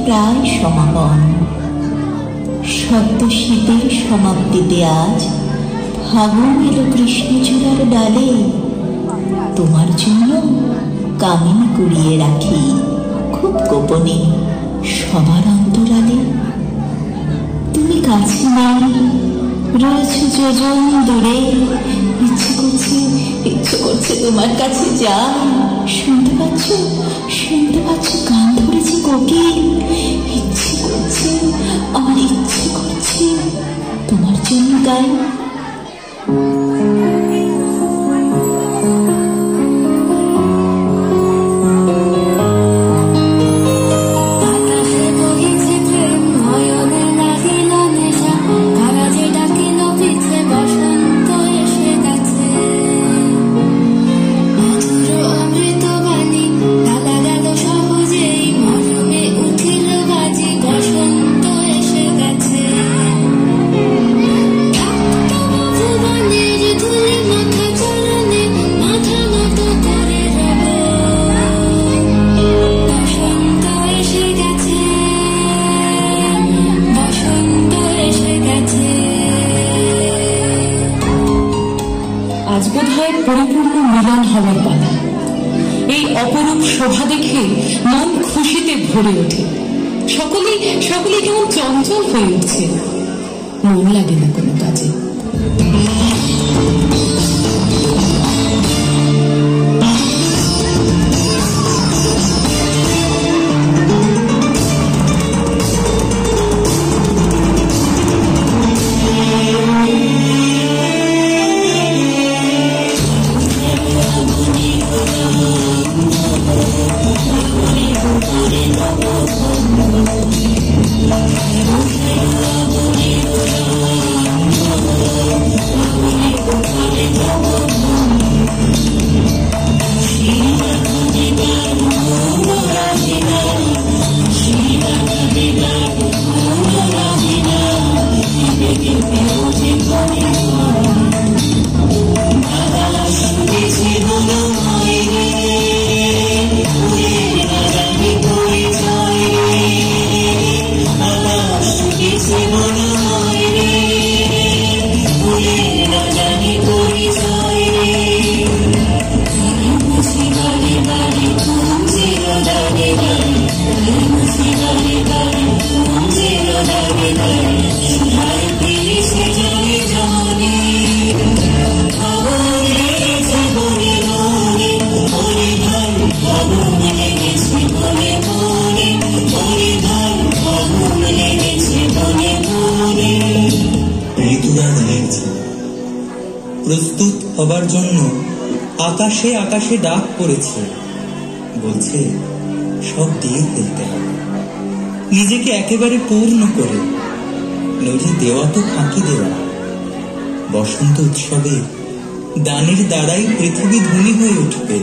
প্রায় সমাপন, সদ্য শীতের সমাপ্তিতে আজ ফাগুন এলো কৃষ্ণচূড়ার ডালে। তোমার জন্য কামিনী কুড়িয়ে রাখি খুব গোপনে সবার অন্তরালে। তুমি কাছে নেই, রয়েছ যোজন দূরে। ইচ্ছে করছে তোমার কাছে যাই। শুনতে পাচ্ছ গান ধরেছে কোকিল। আমার ইচ্ছে করছে তোমার জন্য গাই। আজ বোধহয় পরিপূর্ণ মিলন হওয়ার পালা। এই অপরূপ শোভা দেখে মন খুশিতে ভরে ওঠে। সকলেই কেমন চঞ্চল হয়ে উঠছে, মন লাগে না কোনো কাজে। প্রস্তুত হবার জন্য আকাশে আকাশে ডাক পড়েছে, বলছে সব দিয়ে ফেলতে হবে, নিজেকে একেবারে পূর্ণ করে। নদী দেওয়া তো ফাঁকি দেওয়া। বসন্ত উৎসবে দানের দ্বারাই পৃথিবী ধনী হয়ে উঠবে।